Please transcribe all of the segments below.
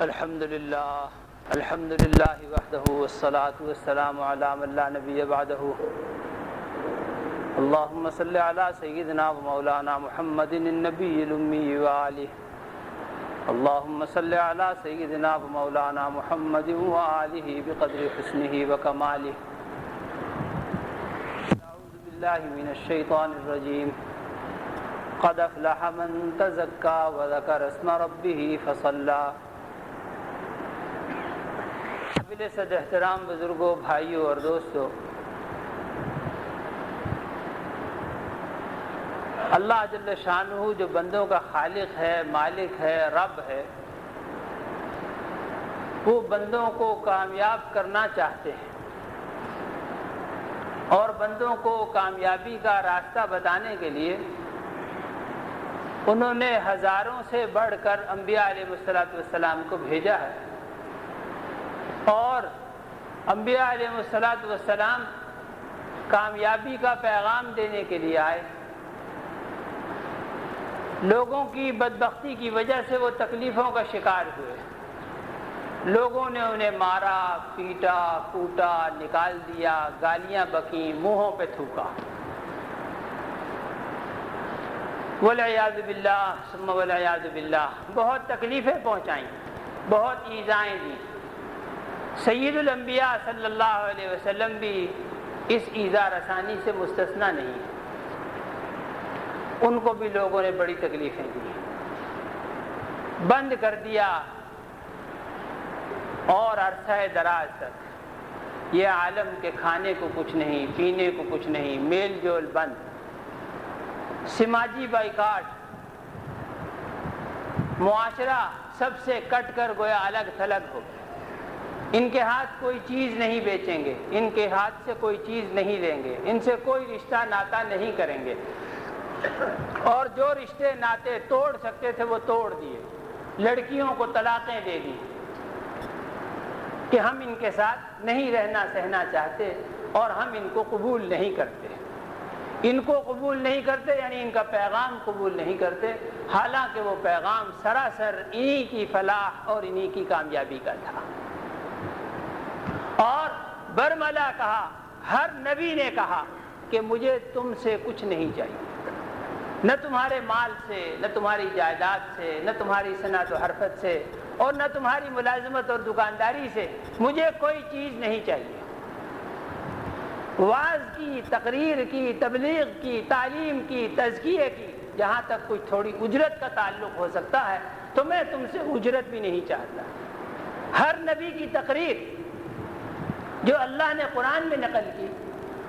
الحمد للہ وحدہ والصلاة والسلام علی من لا نبی بعدہ اللہم صلی علی سیدنا و مولانا محمد النبی الامی وآلہ اللہم صلی علی سیدنا و مولانا محمد وآلہ بقدر حسنہ و کمالہ اعوذ باللہ من الشیطان الرجیم قد افلح من تزکا وذکر اسم ربہ فصلی قابل صد احترام بزرگوں، بھائیوں اور دوستوں، اللہ جل شانہ جو بندوں کا خالق ہے، مالک ہے، رب ہے، وہ بندوں کو کامیاب کرنا چاہتے ہیں اور بندوں کو کامیابی کا راستہ بتانے کے لیے انہوں نے ہزاروں سے بڑھ کر انبیاء علیہ السلام کو بھیجا ہے، اور انبیاء علیہ السلام کامیابی کا پیغام دینے کے لیے آئے۔ لوگوں کی بدبختی کی وجہ سے وہ تکلیفوں کا شکار ہوئے، لوگوں نے انہیں مارا، پیٹا، کوٹا، نکال دیا، گالیاں بکیں، منہوں پہ تھوکا، والعیاذ باللہ ثم والعیاذ باللہ، بہت تکلیفیں پہنچائیں، بہت ایذائیں دیں۔ سید الانبیاء صلی اللہ علیہ وسلم بھی اس ایذا رسانی سے مستثنی نہیں ہے، ان کو بھی لوگوں نے بڑی تکلیفیں دی، بند کر دیا، اور عرصہ دراز تک یہ عالم کے کھانے کو کچھ نہیں، پینے کو کچھ نہیں، میل جول بند، سماجی بائیکاٹ، معاشرہ سب سے کٹ کر گویا الگ تھلگ ہو گیا۔ ان کے ہاتھ کوئی چیز نہیں بیچیں گے، ان کے ہاتھ سے کوئی چیز نہیں لیں گے، ان سے کوئی رشتہ ناتا نہیں کریں گے، اور جو رشتے ناتے توڑ سکتے تھے وہ توڑ دیے، لڑکیوں کو طلاقیں دے دی کہ ہم ان کے ساتھ نہیں رہنا سہنا چاہتے اور ہم ان کو قبول نہیں کرتے۔ ان کو قبول نہیں کرتے یعنی ان کا پیغام قبول نہیں کرتے، حالانکہ وہ پیغام سراسر انہی کی فلاح اور انہی کی کامیابی کا تھا۔ اور برملا کہا، ہر نبی نے کہا کہ مجھے تم سے کچھ نہیں چاہیے، نہ تمہارے مال سے، نہ تمہاری جائیداد سے، نہ تمہاری صنعت و حرفت سے، اور نہ تمہاری ملازمت اور دکانداری سے، مجھے کوئی چیز نہیں چاہیے۔ وعظ کی، تقریر کی، تبلیغ کی، تعلیم کی، تزکیے کی، جہاں تک کوئی تھوڑی اجرت کا تعلق ہو سکتا ہے تو میں تم سے اجرت بھی نہیں چاہتا۔ ہر نبی کی تقریر جو اللہ نے قرآن میں نقل کی،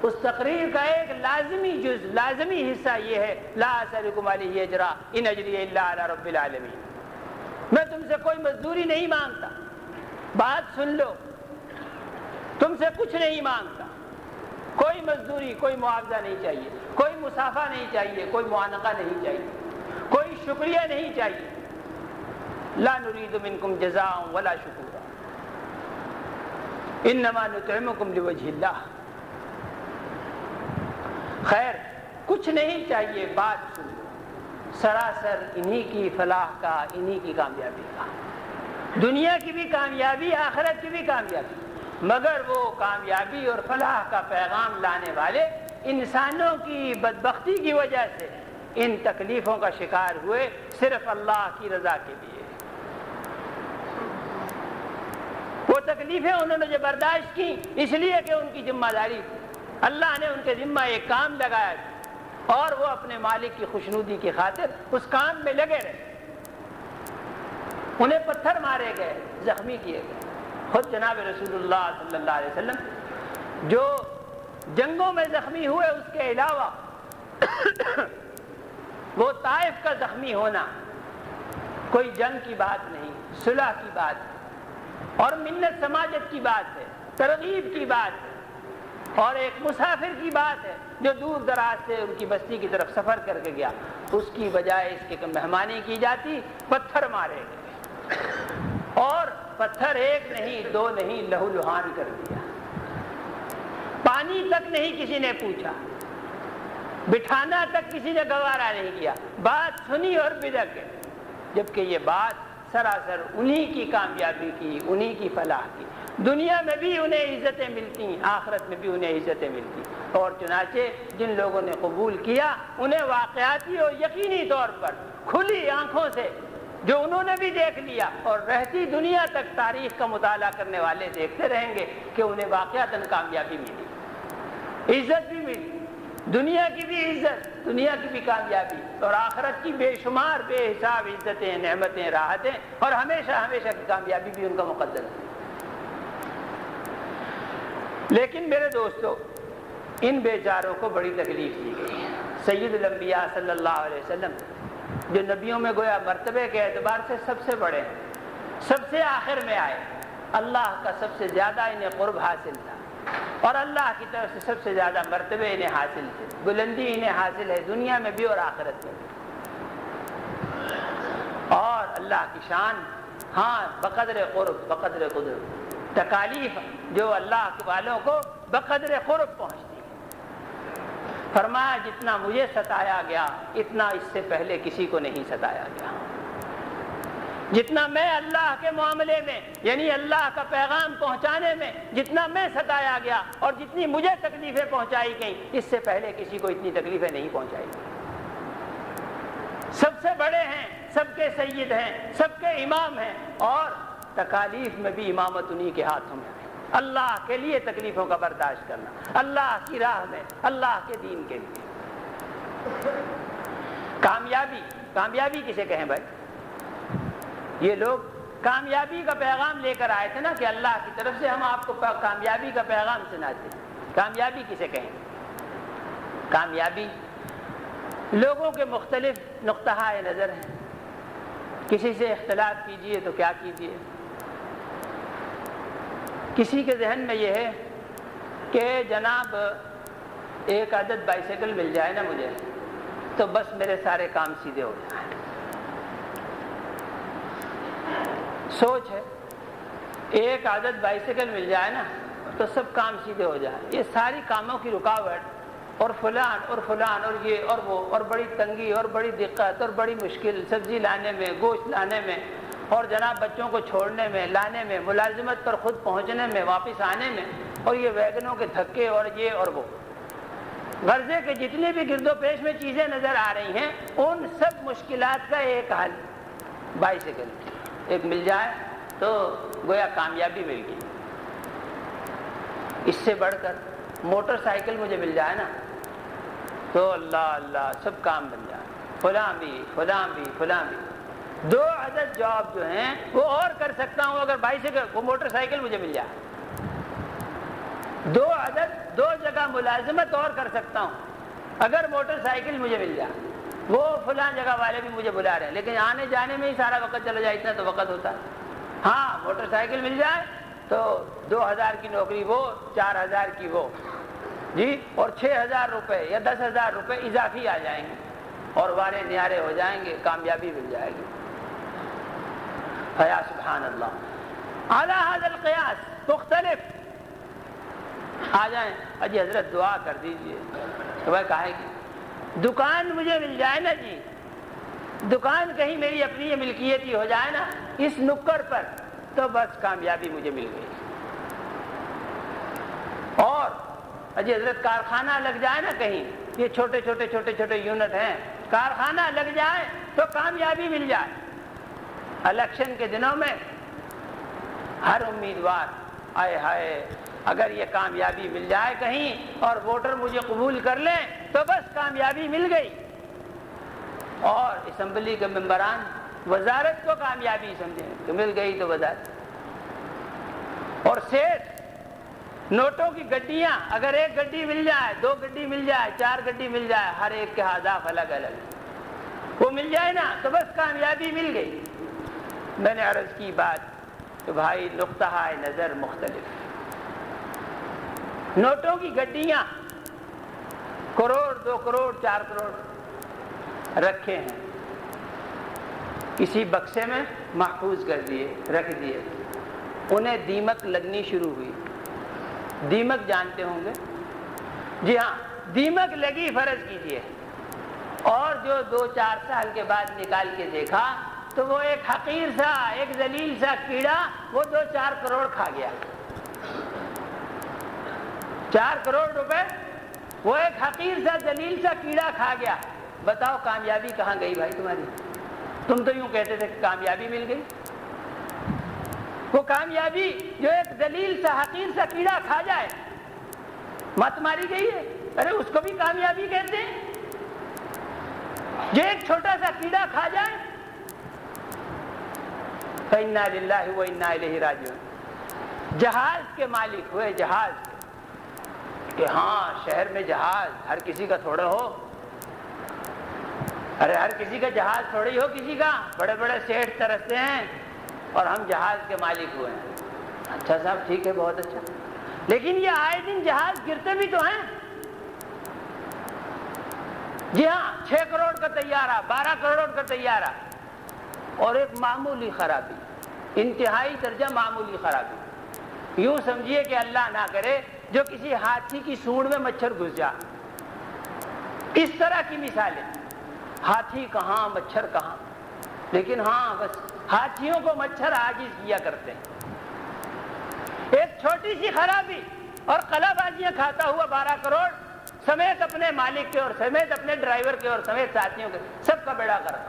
اس تقریر کا ایک لازمی جز، لازمی حصہ یہ ہے، لا اسألکم علیہ اجرا ان اجری الا علی رب العالمین، میں تم سے کوئی مزدوری نہیں مانگتا، بات سن لو، تم سے کچھ نہیں مانگتا، کوئی مزدوری، کوئی معاوضہ نہیں چاہیے، کوئی مسافہ نہیں چاہیے، کوئی معانقہ نہیں چاہیے، کوئی شکریہ نہیں چاہیے، لا نرید منکم جزاء ولا شکورا انما نطعمکم لوجہ اللہ۔ خیر، کچھ نہیں چاہیے، بات سن لو، سراسر انہی کی فلاح کا، انہی کی کامیابی کا، دنیا کی بھی کامیابی، آخرت کی بھی کامیابی، مگر وہ کامیابی اور فلاح کا پیغام لانے والے انسانوں کی بدبختی کی وجہ سے ان تکلیفوں کا شکار ہوئے، صرف اللہ کی رضا کے لیے۔ وہ تکلیفیں انہوں نے جو برداشت کی اس لیے کہ ان کی ذمہ داری تھی، اللہ نے ان کے ذمہ ایک کام لگایا تھا، اور وہ اپنے مالک کی خوشنودی کی خاطر اس کام میں لگے رہے۔ انہیں پتھر مارے گئے، زخمی کیے گئے۔ خود جناب رسول اللہ صلی اللہ علیہ وسلم جو جنگوں میں زخمی ہوئے، اس کے علاوہ وہ طائف کا زخمی ہونا کوئی جنگ کی بات نہیں، صلح کی بات ہے، اور منت سماجت کی بات ہے، ترغیب کی بات ہے، اور ایک مسافر کی بات ہے جو دور دراز سے ان کی بستی کی طرف سفر کر کے گیا، اس کی بجائے اس کے مہمانی کی جاتی، پتھر مارے گئے، اور پتھر ایک نہیں، دو نہیں، لہو لہان کر دیا، پانی تک نہیں کسی نے پوچھا، بٹھانا تک کسی نے گوارا نہیں کیا، بات سنی اور بدک گئے، جبکہ یہ بات سراسر انہی کی کامیابی کی، انہی کی فلاح کی، دنیا میں بھی انہیں عزتیں ملتی ہیں، آخرت میں بھی انہیں عزتیں ملتی ہیں۔ اور چنانچہ جن لوگوں نے قبول کیا انہیں واقعاتی اور یقینی طور پر کھلی آنکھوں سے جو انہوں نے بھی دیکھ لیا، اور رہتی دنیا تک تاریخ کا مطالعہ کرنے والے دیکھتے رہیں گے کہ انہیں واقعتاً کامیابی ملی، عزت بھی ملی، دنیا کی بھی عزت، دنیا کی بھی کامیابی، اور آخرت کی بے شمار بے حساب عزتیں، نعمتیں، راحتیں، اور ہمیشہ ہمیشہ کی کامیابی بھی ان کا مقدر ہے۔ لیکن میرے دوستو، ان بیچاروں کو بڑی تکلیف دی گئی۔ سید الانبیاء صلی اللہ علیہ وسلم جو نبیوں میں گویا مرتبے کے اعتبار سے سب سے بڑے ہیں، سب سے آخر میں آئے، اللہ کا سب سے زیادہ انہیں قرب حاصل تھا، اور اللہ کی طرف سے سب سے زیادہ مرتبے انہیں حاصل تھے، بلندی انہیں حاصل ہے دنیا میں بھی اور آخرت میں بھی۔ اور اللہ کی شان، ہاں، بقدر قرب بقدر قدرت، تکالیف جو اللہ کے والوں کو بقدر قرب پہنچتی ہے۔ فرمایا جتنا مجھے ستایا گیا اتنا اس سے پہلے کسی کو نہیں ستایا گیا، جتنا میں اللہ کے معاملے میں یعنی اللہ کا پیغام پہنچانے میں جتنا میں ستایا گیا اور جتنی مجھے تکلیفیں پہنچائی گئیں، اس سے پہلے کسی کو اتنی تکلیفیں نہیں پہنچائی گئیں۔ سب سے بڑے ہیں، سب کے سید ہیں، سب کے امام ہیں، اور تکالیف میں بھی امامت انہی کے ہاتھوں میں ہے۔ اللہ کے لیے تکلیفوں کا برداشت کرنا، اللہ کی راہ میں، اللہ کے دین کے لیے۔ کامیابی کسے کہیں بھائی؟ یہ لوگ کامیابی کا پیغام لے کر آئے تھے نا کہ اللہ کی طرف سے ہم آپ کو کامیابی کا پیغام سناتے ہیں۔ کامیابی کسے کہیں؟ کامیابی لوگوں کے مختلف نقطہ نظر ہیں، کسی سے اختلاف کیجئے تو کیا کیجئے۔ کسی کے ذہن میں یہ ہے کہ جناب ایک عدد بائیسیکل مل جائے نا مجھے تو بس میرے سارے کام سیدھے ہو جائیں۔ سوچ ہے ایک عدد بائیسیکل مل جائے نا تو سب کام سیدھے ہو جائیں، یہ ساری کاموں کی رکاوٹ اور فلان اور فلان اور یہ اور وہ اور بڑی تنگی اور بڑی دقت اور بڑی مشکل، سبزی لانے میں، گوشت لانے میں، اور جناب بچوں کو چھوڑنے میں، لانے میں، ملازمت پر خود پہنچنے میں، واپس آنے میں، اور یہ ویگنوں کے دھکے اور یہ اور وہ، غرضے کے جتنے بھی گرد و پیش میں چیزیں نظر آ رہی ہیں، ان سب مشکلات کا ایک حل بائیسیکل ایک مل جائے تو گویا کامیابی مل گئی۔ اس سے بڑھ کر موٹر سائیکل مجھے مل جائے نا تو اللہ اللہ سب کام بن جائے، فلاں بھی فلاں بھی فلاں بھی۔ 2 عدد جاب جو ہیں وہ اور کر سکتا ہوں اگر بائیسیکل وہ موٹر سائیکل مجھے مل جائے۔ 2 عدد 2 جگہ ملازمت اور کر سکتا ہوں اگر موٹر سائیکل مجھے مل جائے۔ وہ فلاں جگہ والے بھی مجھے بلا رہے ہیں لیکن آنے جانے میں ہی سارا وقت چلا جائے، اتنا تو وقت ہوتا ہے۔ ہاں موٹر سائیکل مل جائے تو 2000 کی نوکری وہ، 4000 کی وہ، جی، اور 6000 روپے یا 10,000 روپے اضافی آ جائیں گے اور وارے نیارے ہو جائیں گے، کامیابی مل جائے گی۔ فیا سبحان اللہ اعلی ھذا القیاس مختلف آ جائیں، اجی حضرت دعا کر دیجئے تو وہ کہے گی دکان مجھے مل جائے نا جی، دکان کہیں میری اپنی ملکیتی ہو جائے نا اس نکڑ پر تو بس کامیابی مجھے مل گئی۔ اور اجی حضرت کارخانہ لگ جائے نا کہیں، یہ چھوٹے چھوٹے چھوٹے چھوٹے یونٹ ہیں، کارخانہ لگ جائے تو کامیابی مل جائے۔ الیکشن کے دنوں میں ہر امیدوار آئے ہائے اگر یہ کامیابی مل جائے کہیں اور ووٹر مجھے قبول کر لیں تو بس کامیابی مل گئی۔ اور اسمبلی کے ممبران وزارت کو کامیابی سمجھیں کہ مل گئی تو وزارت، اور سیٹ نوٹوں کی گڈیاں اگر 1 گڈی مل جائے، 2 گڈی مل جائے، 4 گڈی مل جائے، ہر ایک کے اہداف الگ الگ، وہ مل جائے نا تو بس کامیابی مل گئی۔ میں نے عرض کی بات کہ بھائی نقطہ نظر مختلف، نوٹوں کی گڈیاں کروڑ 2 کروڑ 4 کروڑ رکھے ہیں، کسی بکسے میں محفوظ کر دیے، رکھ دیے، انہیں دیمک لگنی شروع ہوئی۔ دیمک جانتے ہوں گے؟ جی ہاں، دیمک لگی فرض کیجئے، اور جو 2-4 سال کے بعد نکال کے دیکھا تو وہ ایک حقیر سا، ایک ذلیل سا کیڑا وہ 2-4 کروڑ کھا گیا، 4 کروڑ روپے وہ ایک حقیر سا ذلیل سا کیڑا کھا گیا۔ بتاؤ کامیابی کہاں گئی بھائی تمہاری؟ تم تو یوں کہتے تھے کہ کامیابی مل گئی۔ وہ کامیابی جو ایک ذلیل سا حقیر سا کیڑا کھا جائے، مت ماری گئی ہے۔ ارے اس کو بھی کامیابی کہتے ہیں، جو ایک چھوٹا سا کیڑا کھا جائے۔ فَإِنَّا لِلَّهِ وَإِنَّا إِلَيْهِ رَاجِعُونَ۔ جہاز کے مالک ہوئے، جہاز کہ ہاں شہر میں جہاز ہر کسی کا تھوڑا ہو، ارے ہر کسی کا جہاز تھوڑی ہو، کسی کا بڑے بڑے سیٹھ ترستے ہیں اور ہم جہاز کے مالک ہوئے ہیں۔ اچھا صاحب ٹھیک ہے، بہت اچھا، لیکن یہ آئے دن جہاز گرتے بھی تو ہیں۔ جی ہاں، 6 کروڑ کا طیارہ، 12 کروڑ کا طیارہ، اور ایک معمولی خرابی، انتہائی درجہ معمولی خرابی، یوں سمجھیے کہ اللہ نہ کرے جو کسی ہاتھی کی سونڈ میں مچھر گھس جا، اس طرح کی مثالیں۔ ہاتھی کہاں، مچھر کہاں، لیکن ہاں بس ہاتھیوں کو مچھر عاجز کیا کرتے ہیں۔ ایک چھوٹی سی خرابی اور قلع بازیاں کھاتا ہوا 12 کروڑ سمیت اپنے مالک کے اور سمیت اپنے ڈرائیور کے اور سمیت ساتھیوں کے سب کا بیڑا غرق۔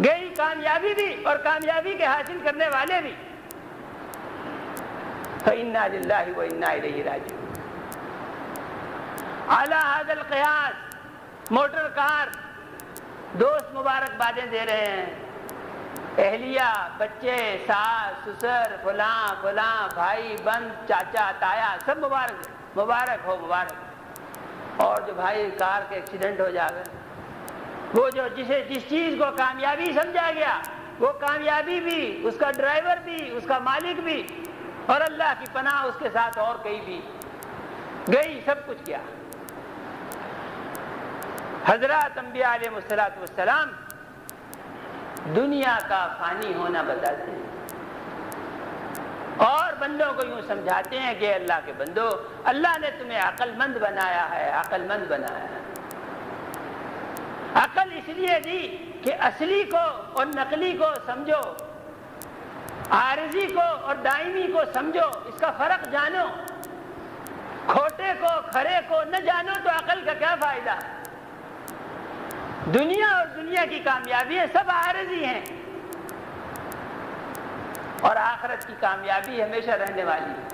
گئی کامیابی بھی اور کامیابی کے حاصل کرنے والے بھی۔ فَإِنَّا لِلَّهِ وَإِنَّا إِلَيْهِ رَاجِعُونَ۔ اعلیٰ هذا القیاس موٹر کار دوست مبارکبادیں دے رہے ہیں، اہلیہ، بچے، ساس، سسر، فلاں فلاں، بھائی بند، چاچا تایا، سب مبارک، مبارک ہو، مبارک۔ اور جو بھائی کار کے ایکسیڈنٹ ہو جائے، وہ جو جس چیز کو کامیابی سمجھا گیا، وہ کامیابی بھی، اس کا ڈرائیور بھی، اس کا مالک بھی، اور اللہ کی پناہ اس کے ساتھ اور کئی بھی، گئی، سب کچھ کیا۔ حضرات انبیاء علیہ السلام دنیا کا فانی ہونا بتاتے ہیں اور بندوں کو یوں سمجھاتے ہیں کہ اللہ کے بندو، اللہ نے تمہیں عقل مند بنایا ہے، عقل مند بنایا ہے۔ عقل اس لیے دی کہ اصلی کو اور نقلی کو سمجھو، عارضی کو اور دائمی کو سمجھو، اس کا فرق جانو۔ کھوٹے کو کھرے کو نہ جانو تو عقل کا کیا فائدہ؟ دنیا اور دنیا کی کامیابی سب عارضی ہیں، اور آخرت کی کامیابی ہمیشہ رہنے والی ہے۔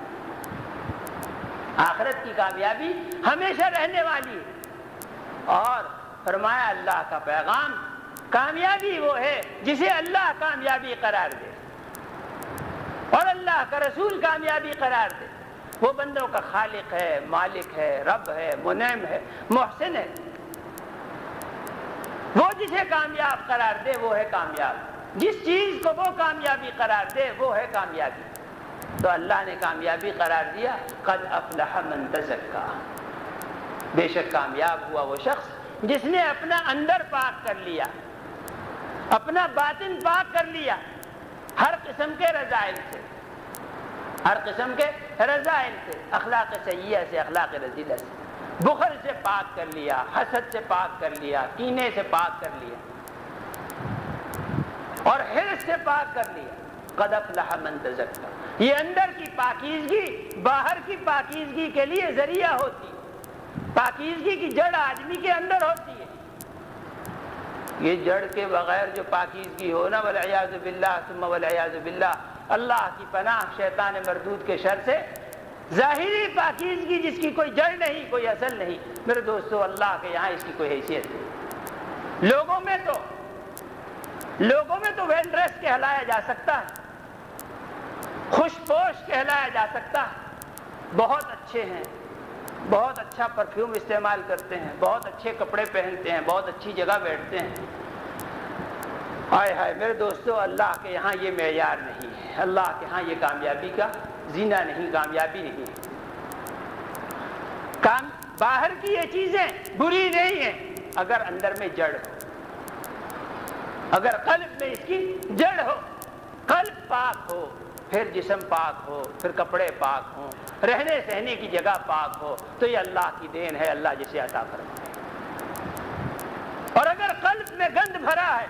آخرت کی کامیابی ہمیشہ رہنے والی ہے۔ اور فرمایا اللہ کا پیغام، کامیابی وہ ہے جسے اللہ کامیابی قرار دے اور اللہ کا رسول کامیابی قرار دے۔ وہ بندوں کا خالق ہے، مالک ہے، رب ہے، منعم ہے، محسن ہے۔ وہ جسے کامیاب قرار دے وہ ہے کامیاب، جس چیز کو وہ کامیابی قرار دے وہ ہے کامیابی۔ تو اللہ نے کامیابی قرار دیا، قد افلح من تزکا، بے شک کامیاب ہوا وہ شخص جس نے اپنا اندر پاک کر لیا، اپنا باطن پاک کر لیا ہر قسم کے رذائل سے، ہر قسم کے رذائل سے، اخلاق سیئہ سے، اخلاق رذیلہ سے، بخل سے پاک کر لیا، حسد سے پاک کر لیا، کینے سے پاک کر لیا، اور حرص سے پاک کر لیا۔ قد افلح من تزکا، یہ اندر کی پاکیزگی باہر کی پاکیزگی کے لیے ذریعہ ہوتی ہے۔ پاکیزگی کی جڑ آدمی کے اندر ہوتی ہے۔ یہ جڑ کے بغیر جو پاکیزگی ہو نا، والعیاذ باللہ ثم والعیاذ باللہ، اللہ کی پناہ شیطان مردود کے شر سے، ظاہری پاکیزگی جس کی کوئی جڑ نہیں، کوئی اصل نہیں، میرے دوستو اللہ کے یہاں اس کی کوئی حیثیت نہیں۔ لوگوں میں تو ویل ڈریس کہلایا جا سکتا ہے، خوش پوش کہلایا جا سکتا ہے، بہت اچھے ہیں، بہت اچھا پرفیوم استعمال کرتے ہیں، بہت اچھے کپڑے پہنتے ہیں، بہت اچھی جگہ بیٹھتے ہیں۔ ہائے ہائے میرے دوستو، اللہ کے یہاں یہ معیار نہیں ہے، اللہ کے ہاں یہ کامیابی کا زینہ نہیں، کامیابی نہیں ہے۔ باہر کی یہ چیزیں بری نہیں ہیں اگر اندر میں جڑ ہو، اگر قلب میں اس کی جڑ ہو، قلب پاک ہو، پھر جسم پاک ہو، پھر کپڑے پاک ہوں، رہنے سہنے کی جگہ پاک ہو، تو یہ اللہ کی دین ہے، اللہ جسے عطا فرمائے۔ اور اگر قلب میں گند بھرا ہے،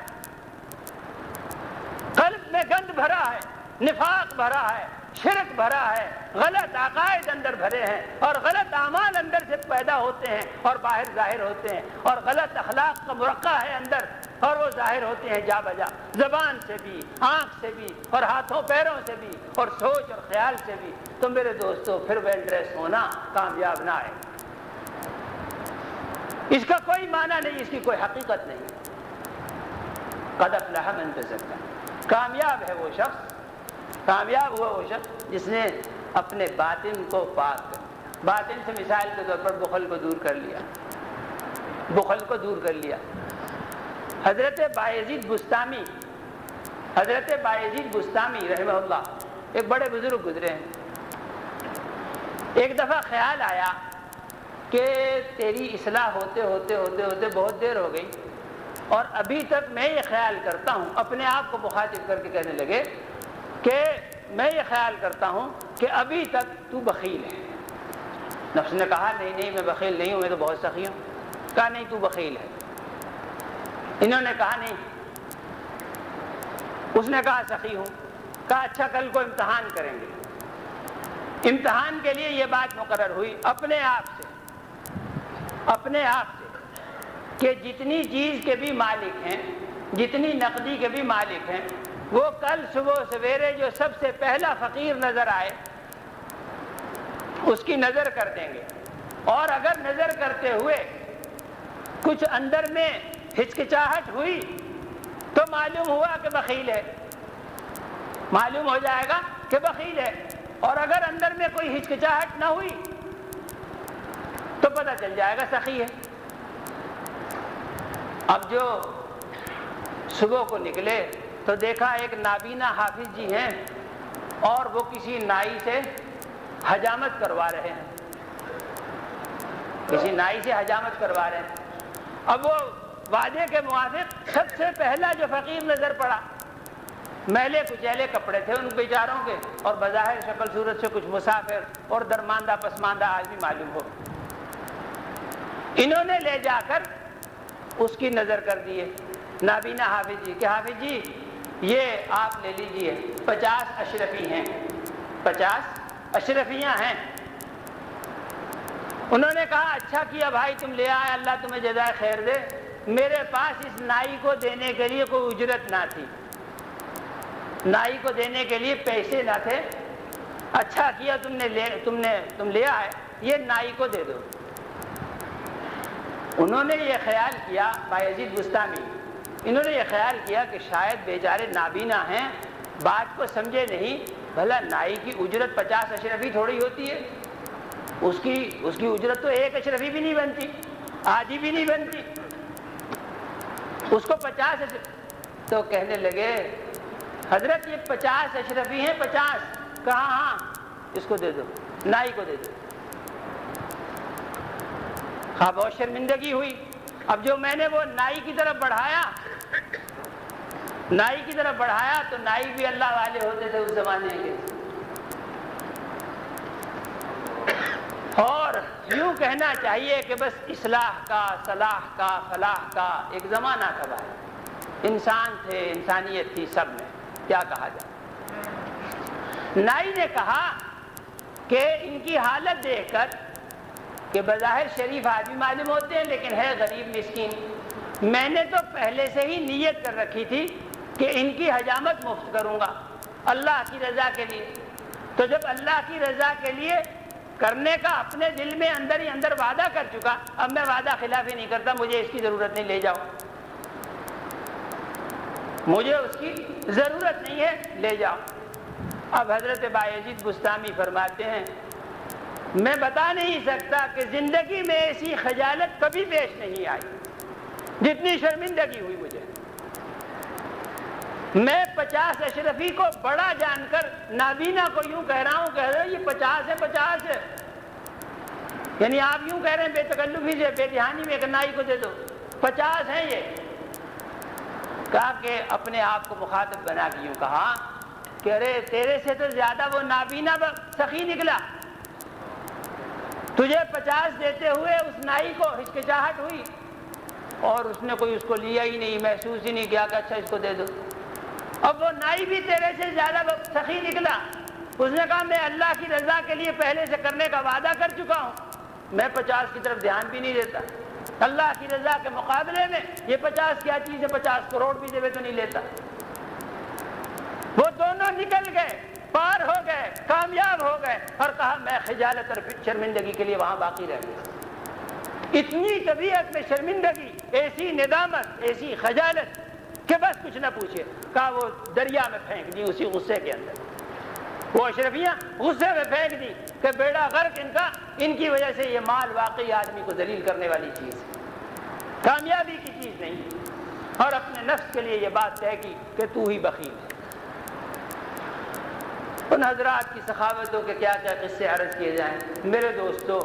قلب میں گند بھرا ہے، نفاق بھرا ہے، شرک بھرا ہے، غلط عقائد اندر بھرے ہیں اور غلط اعمال اندر سے پیدا ہوتے ہیں اور باہر ظاہر ہوتے ہیں، اور غلط اخلاق کا مرقع ہے اندر اور وہ ظاہر ہوتے ہیں جا بجا، زبان سے بھی، آنکھ سے بھی، اور ہاتھوں پیروں سے بھی، اور سوچ اور خیال سے بھی، تو میرے دوستو پھر ویل ڈریس ہونا کامیاب نہ آئے۔ اس کا کوئی معنی نہیں، اس کی کوئی حقیقت نہیں۔ قد افلح من تزکا، کامیاب ہے وہ شخص، کامیاب ہوا وہ شخص جس نے اپنے باطن کو پاک کر لیا۔ باطن سے مثال کے طور پر بخل کو دور کر لیا، بخل کو دور کر لیا۔ حضرت بایزید بستامی، حضرت بایزید بستامی رحمہ اللہ ایک بڑے بزرگ گزرے ہیں۔ ایک دفعہ خیال آیا کہ تیری اصلاح ہوتے ہوتے ہوتے ہوتے بہت دیر ہو گئی، اور ابھی تک میں یہ خیال کرتا ہوں، اپنے آپ کو مخاطب کر کے کہنے لگے کہ میں یہ خیال کرتا ہوں کہ ابھی تک تو بخیل ہے۔ نفس نے کہا نہیں میں بخیل نہیں ہوں، میں تو بہت سخی ہوں۔ کہا نہیں تو بخیل ہے۔ انہوں نے کہا نہیں، اس نے کہا سخی ہوں۔ کہا اچھا کل کو امتحان کریں گے۔ امتحان کے لیے یہ بات مقرر ہوئی اپنے آپ سے کہ جتنی چیز کے بھی مالک ہیں، جتنی نقدی کے بھی مالک ہیں، وہ کل صبح سویرے جو سب سے پہلا فقیر نظر آئے اس کی نظر کر دیں گے، اور اگر نظر کرتے ہوئے کچھ اندر میں ہچکچاہٹ ہوئی تو معلوم ہوا کہ بخیل ہے، معلوم ہو جائے گا کہ بخیل ہے، اور اگر اندر میں کوئی ہچکچاہٹ نہ ہوئی تو پتہ چل جائے گا سخی ہے۔ اب جو صبح کو نکلے تو دیکھا ایک نابینا حافظ جی ہیں اور وہ کسی نائی سے حجامت کروا رہے ہیں، کسی نائی سے حجامت کروا رہے ہیں۔ اب وہ وعدے کے موافق سب سے پہلا جو فقیر نظر پڑا، میلے کچیلے کپڑے تھے ان بیچاروں کے، اور بظاہر شکل صورت سے کچھ مسافر اور درماندہ پسماندہ آدمی معلوم ہو۔ انہوں نے لے جا کر اس کی نظر کر دیے نابینا حافظ جی کہ حافظ جی یہ آپ لے لیجئے، 50 اشرفی ہیں، 50 اشرفیاں ہیں۔ انہوں نے کہا اچھا کیا بھائی تم لے آئے، اللہ تمہیں جزائے خیر دے، میرے پاس اس نائی کو دینے کے لیے کوئی اجرت نہ تھی، نائی کو دینے کے لیے پیسے نہ تھے، اچھا کیا تم لے آئے، یہ نائی کو دے دو۔ انہوں نے یہ خیال کیا، بایزید بستامی، انہوں نے یہ خیال کیا کہ شاید بیچارے نابینا ہیں، بات کو سمجھے نہیں، بھلا نائی کی اجرت 50 اشرفی تھوڑی ہوتی ہے، اس کی اجرت تو 1 اشرفی بھی نہیں بنتی، آدھی بھی نہیں بنتی، اس کو 50 اشرفی۔ تو کہنے لگے حضرت یہ 50 اشرفی ہیں، 50۔ کہا ہاں اس کو دے دو، نائی کو دے دو۔ ہاں بہت شرمندگی ہوئی۔ اب جو میں نے وہ نائی کی طرف بڑھایا تو نائی بھی اللہ والے ہوتے تھے اس زمانے کے، اور یوں کہنا چاہیے کہ بس اصلاح کا، صلاح کا، فلاح کا ایک زمانہ تھا بھائی، انسان تھے، انسانیت تھی سب میں، کیا کہا جائے۔ نائی نے کہا کہ ان کی حالت دیکھ کر کہ بظاہر شریف آدمی معلوم ہوتے ہیں لیکن ہے غریب مسکین، میں نے تو پہلے سے ہی نیت کر رکھی تھی کہ ان کی حجامت مفت کروں گا اللہ کی رضا کے لیے۔ تو جب اللہ کی رضا کے لیے کرنے کا اپنے دل میں اندر ہی اندر وعدہ کر چکا، اب میں وعدہ خلافی نہیں کرتا، مجھے اس کی ضرورت نہیں، لے جاؤ، مجھے اس کی ضرورت نہیں ہے، لے جاؤ۔ اب حضرت بایزید بستامی فرماتے ہیں میں بتا نہیں سکتا کہ زندگی میں ایسی خجالت کبھی پیش نہیں آئی جتنی شرمندگی ہوئی مجھے۔ میں 50 اشرفی کو بڑا جان کر نابینا کو یوں کہہ رہا ہوں کہ حضرت یہ 50 ہے، 50 ہے، یعنی آپ یوں کہہ رہے ہیں بے تکلفی سے، بے دھیانی میں کہ نائی کو دے دو، 50 ہیں یہ۔ کہا کہ اپنے آپ کو مخاطب بنا کے یوں کہا کہ ارے تیرے سے تو زیادہ وہ نابینا سخی نکلا، تجھے 50 دیتے ہوئے اس نائی کو ہچکچاہٹ ہوئی اور اس نے کوئی اس کو لیا ہی نہیں، محسوس ہی نہیں کیا کہ اچھا اس کو دے دو۔ اب وہ نائی بھی تیرے سے زیادہ سخی نکلا، اس نے کہا میں اللہ کی رضا کے لیے پہلے سے کرنے کا وعدہ کر چکا ہوں، میں 50 کی طرف دھیان بھی نہیں دیتا، اللہ کی رضا کے مقابلے میں یہ 50 کیا چیز ہے، 50 کروڑ بھی دے تو نہیں لیتا۔ وہ دونوں نکل گئے، پار ہو گئے، کامیاب ہو گئے، اور کہا میں خجالت اور شرمندگی کے لیے وہاں باقی رہ گیا۔ اتنی طبیعت میں شرمندگی، ایسی ندامت، ایسی خجالت کہ بس کچھ نہ پوچھے، کہا وہ دریا میں پھینک دی اسی غصے کے اندر۔ وہ اشرفیاں غصے میں پھینک دی کہ بیڑا غرق ان کا، ان کی وجہ سے یہ مال واقعی آدمی کو ذلیل کرنے والی چیز ہے، کامیابی کی چیز نہیں، اور اپنے نفس کے لیے یہ بات طے کی کہ تو ہی بخیل ہے۔ ان حضرات کی سخاوتوں کے کیا کیا قصے عرض کیے جائیں۔ میرے دوستو،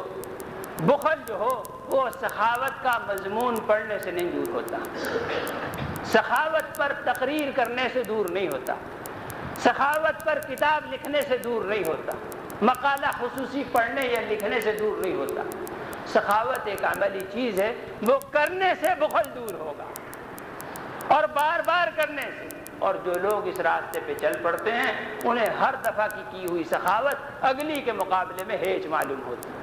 بخل جو ہو وہ سخاوت کا مضمون پڑھنے سے نہیں دور ہوتا، سخاوت پر تقریر کرنے سے دور نہیں ہوتا، سخاوت پر کتاب لکھنے سے دور نہیں ہوتا، مقالہ خصوصی پڑھنے یا لکھنے سے دور نہیں ہوتا۔ سخاوت ایک عملی چیز ہے، وہ کرنے سے بخل دور ہوگا، اور بار بار کرنے سے۔ اور جو لوگ اس راستے پہ چل پڑتے ہیں انہیں ہر دفعہ کی ہوئی سخاوت اگلی کے مقابلے میں ہیچ معلوم ہوتی ہے،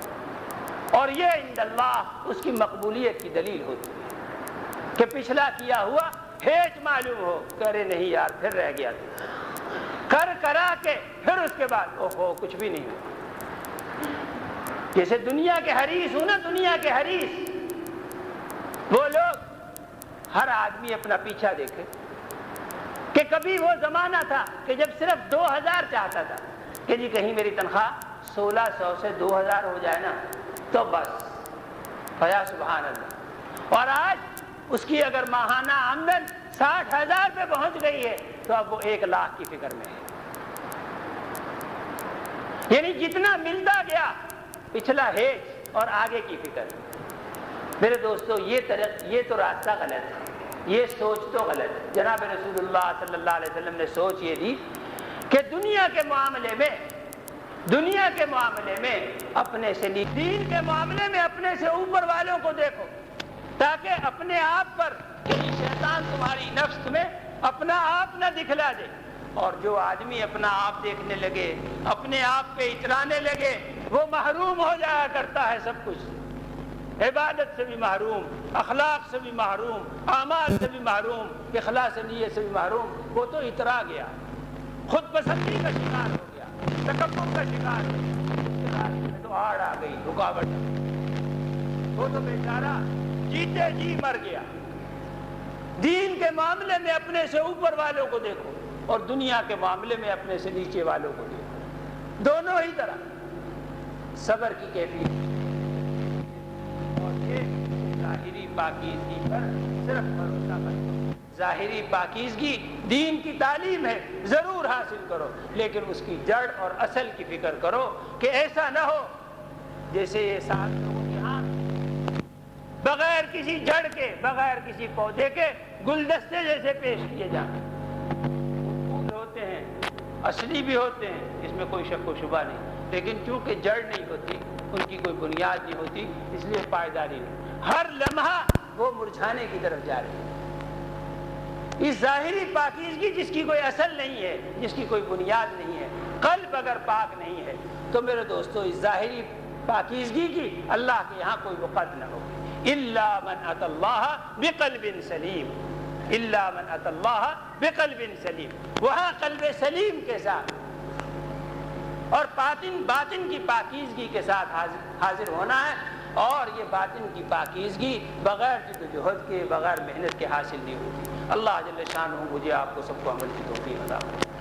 اور یہ عند اللہ اس کی مقبولیت کی دلیل ہوتی ہے کہ پچھلا کیا ہوا ہیچ معلوم ہو، کرے نہیں یار پھر رہ گیا تو کر کرا کے پھر اس کے بعد اوہو کچھ بھی نہیں ہوا۔ جیسے دنیا کے حریص ہوں نا، دنیا کے حریص وہ لوگ، ہر آدمی اپنا پیچھا دیکھے کہ کبھی وہ زمانہ تھا کہ جب صرف 2000 چاہتا تھا کہ جی کہیں میری تنخواہ 1600 سے 2000 ہو جائے نا تو بس، یا سبحان اللہ۔ اور آج اس کی اگر ماہانہ آمدن 60,000 پہ پہنچ گئی ہے تو اب وہ 1 لاکھ کی فکر میں ہے، یعنی جتنا ملتا گیا پچھلا ہیچ اور آگے کی فکر۔ میرے دوستو، یہ تو راستہ غلط ہے، یہ سوچ تو غلط ہے۔ جناب رسول اللہ صلی اللہ علیہ وسلم نے سوچ یہ دی کہ دنیا کے معاملے میں اپنے سے نہیں، دین کے معاملے میں اپنے سے اوپر والوں کو دیکھو، تاکہ اپنے آپ پر کہیں شیطان تمہاری نفس میں اپنا آپ نہ دکھلا دے۔ اور جو آدمی اپنا آپ دیکھنے لگے، اپنے آپ پہ اترانے لگے، وہ محروم ہو جایا کرتا ہے سب کچھ، عبادت سے بھی محروم، اخلاق سے بھی محروم، اعمال سے بھی محروم، اخلاص نیت سے بھی محروم۔ وہ تو اترا گیا، خود پسندی کا شکار ہو گیا، تکبر کا شکار ہو گیا، میں تو آڑ آ گئی، رکاوٹ آ گئی، وہ تو بیچارہ جیتے جی مر گیا۔ دین کے معاملے میں اپنے سے اوپر والوں کو دیکھو، اور دنیا کے معاملے میں اپنے سے نیچے والوں کو دیکھو، دونوں ہی طرح صبر کی کیفیت۔ ظاہری پاکیزگی پر صرف بھروسہ کرو، ظاہری پاکیزگی دین کی تعلیم ہے، ضرور حاصل کرو، لیکن اس کی جڑ اور اصل کی فکر کرو کہ ایسا نہ ہو جیسے یہ 7 لوگوں کے ہاں بغیر کسی جڑ کے، بغیر کسی پودے کے گلدستے جیسے پیش کیے جائیں۔ پھول ہوتے ہیں، اصلی بھی ہوتے ہیں، اس میں کوئی شک و شبہ نہیں، لیکن چونکہ جڑ نہیں ہوتی، ان کی کوئی بنیاد نہیں ہوتی، اس لیے پائیداری نہیں، ہر لمحہ وہ مرجھانے کی طرف جا رہے ہیں۔ اس ظاہری پاکیزگی جس کی کوئی اصل نہیں ہے، جس کی کوئی بنیاد نہیں ہے، قلب اگر پاک نہیں ہے تو میرے دوستو اس ظاہری پاکیزگی کی اللہ کے یہاں کوئی وقت نہ ہوگی۔ الا من اتى اللہ بقلب سلیم، الا من اتى اللہ بقلب سلیم، وہاں قلب سلیم کے ساتھ اور باطن کی پاکیزگی کے ساتھ حاضر ہونا ہے، اور یہ باطن کی پاکیزگی بغیر جدوجہد کے، بغیر محنت کے حاصل نہیں ہوتی۔ اللہ جل شانہ مجھے آپ کو سب کو عمل کی توفیق عطا فرمائے۔